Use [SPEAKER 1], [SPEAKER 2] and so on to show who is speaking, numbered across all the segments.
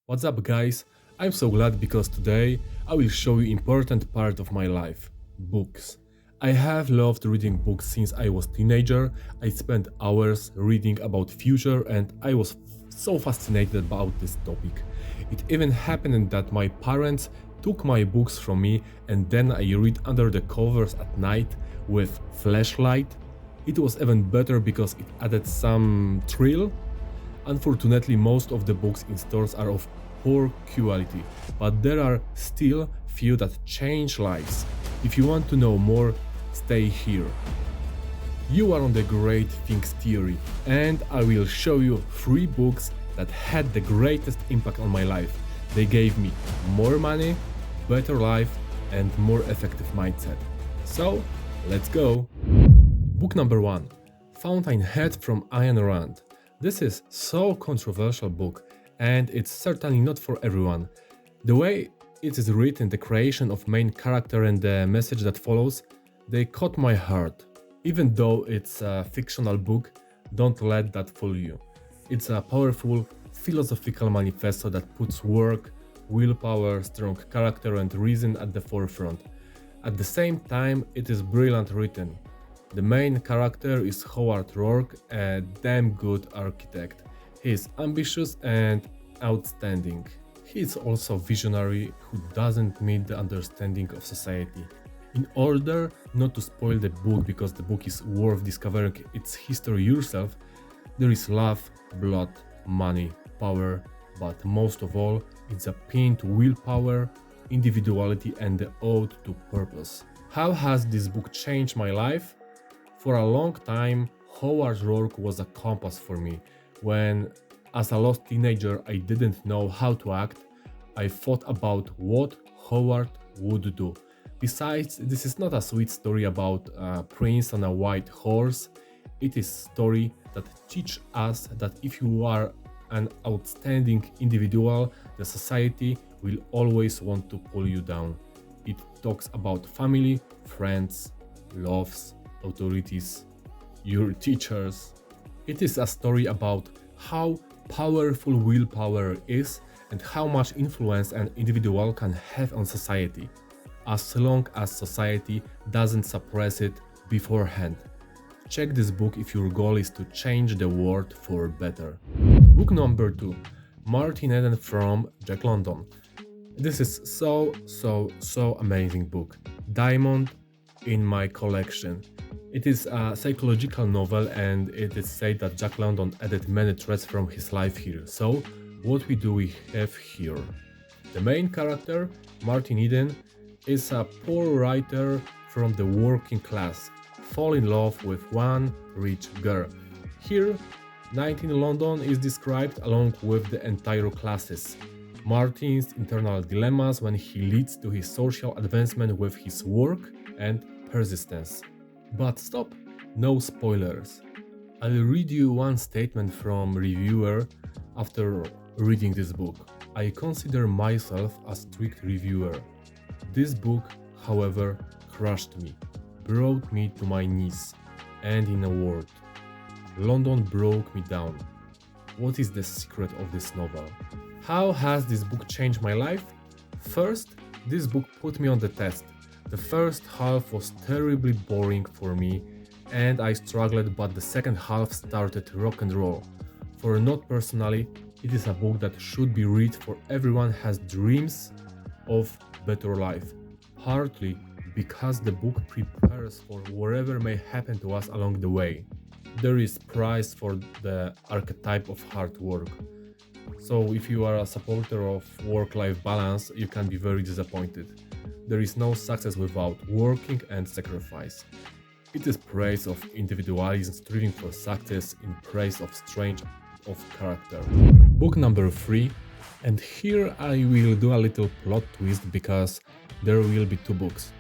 [SPEAKER 1] What's up guys? I'm so glad because today I will show you important part of my life, books. I have loved reading books since I was teenager. I spent hours reading about future and I was so fascinated about this topic. It even happened that my parents took my books from me and then I read under the covers at night with flashlight. It was even better because it added some thrill. Unfortunately, most of the books in stores are of poor quality, but there are still few that change lives. If you want to know more, stay here. You are on the Great Things Theory, and I will show you 3 books that had the greatest impact on my life. They gave me more money, better life, and more effective mindset. So, let's go! Book number 1, Fountainhead from Ayn Rand. This is so controversial book and it's certainly not for everyone. The way it is written, the creation of main character and the message that follows, they caught my heart. Even though it's a fictional book, don't let that fool you. It's a powerful philosophical manifesto that puts work, willpower, strong character and reason at the forefront. At the same time, it is brilliant written. The main character is Howard Rourke, a damn good architect. He is ambitious and outstanding. He is also visionary who doesn't meet the understanding of society. In order not to spoil the book because the book is worth discovering its history yourself, there is love, blood, money, power, but most of all, it's a pin to willpower, individuality and the ode to purpose. How has this book changed my life? For a long time, Howard Rourke was a compass for me. When, as a lost teenager, I didn't know how to act, I thought about what Howard would do. Besides, this is not a sweet story about a prince on a white horse. It is a story that teaches us that if you are an outstanding individual, the society will always want to pull you down. It talks about family, friends, loves, authorities, your teachers. It is a story about how powerful willpower is and how much influence an individual can have on society, as long as society doesn't suppress it beforehand. Check this book if your goal is to change the world for better. Book number 2, Martin Eden from Jack London. This is so amazing book. Diamond in my collection. It is a psychological novel and it is said that Jack London added many threads from his life here. So what do we have here? The main character, Martin Eden, is a poor writer from the working class, fall in love with one rich girl. Here, 19 London is described along with the entire classes. Martin's internal dilemmas when he leads to his social advancement with his work and persistence. But stop, no spoilers. I'll read you one statement from reviewer after reading this book. I consider myself a strict reviewer. This book, however, crushed me, brought me to my knees, and in a word, London broke me down. What is the secret of this novel? How has this book changed my life? First, this book put me on the test. The first half was terribly boring for me and I struggled, but the second half started rock and roll. For not personally, it is a book that should be read for everyone has dreams of better life. Partly because the book prepares for whatever may happen to us along the way. There is price for the archetype of hard work. So if you are a supporter of work-life balance, you can be very disappointed. There is no success without working and sacrifice. It is praise of individualism striving for success in praise of strength of character. Book number 3, and here I will do a little plot twist because there will be 2 books.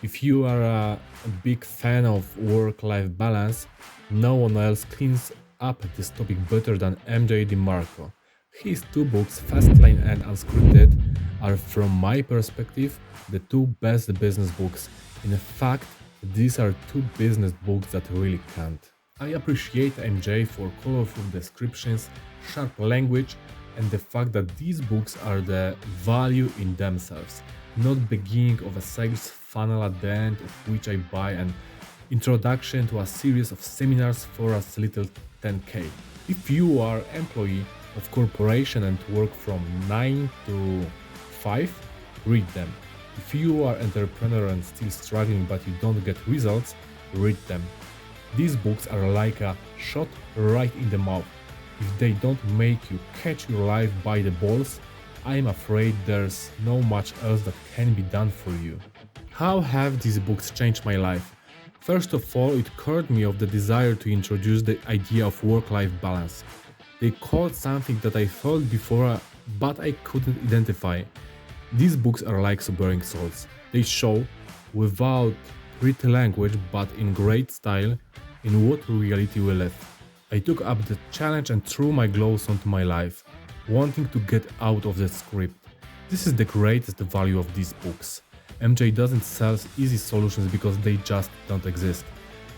[SPEAKER 1] If you are a big fan of work-life balance, no one else cleans up this topic better than DeMarco. His 2 books, Fastlane and Unscripted, are from my perspective the 2 best business books. In fact, these are 2 business books that really count. I appreciate MJ for colorful descriptions, sharp language, and the fact that these books are the value in themselves, not beginning of a sales funnel at the end of which I buy an introduction to a series of seminars for as little 10k. If you are employee of corporation and work from 9 to 5, read them. If you are entrepreneur and still struggling but you don't get results, read them. These books are like a shot right in the mouth. If they don't make you catch your life by the balls, I'm afraid there's no much else that can be done for you. How have these books changed my life? First of all, it cured me of the desire to introduce the idea of work-life balance. They called something that I felt before, but I couldn't identify. These books are like sobering swords. They show, without pretty language but in great style, in what reality we live. I took up the challenge and threw my gloves onto my life, wanting to get out of the script. This is the greatest value of these books. MJ doesn't sell easy solutions because they just don't exist.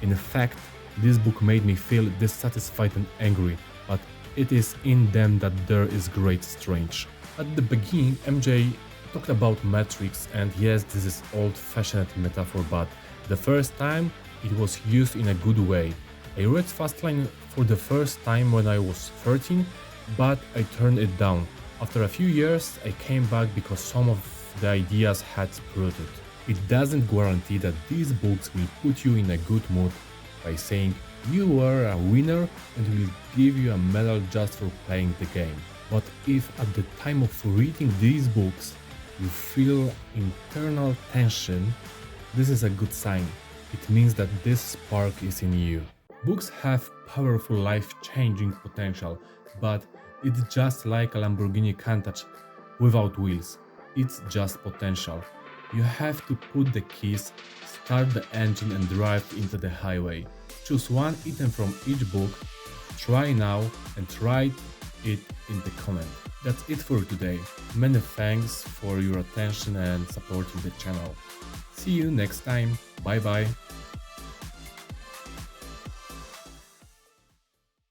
[SPEAKER 1] In fact, this book made me feel dissatisfied and angry, but it is in them that there is great strength. At the beginning, MJ talked about metrics, and yes, this is old-fashioned metaphor, but the first time it was used in a good way. I read Fastlane for the first time when I was 13, but I turned it down. After a few years, I came back because some of the ideas had sprouted. It doesn't guarantee that these books will put you in a good mood by saying you were a winner and will give you a medal just for playing the game. But if at the time of reading these books you feel internal tension, this is a good sign. It means that this spark is in you. Books have powerful life-changing potential, but it's just like a Lamborghini Countach without wheels. It's just potential. You have to put the keys, start the engine and drive into the highway. Choose one item from each book, try now and write it in the comment. That's it for today. Many thanks for your attention and supporting the channel. See you next time. Bye bye.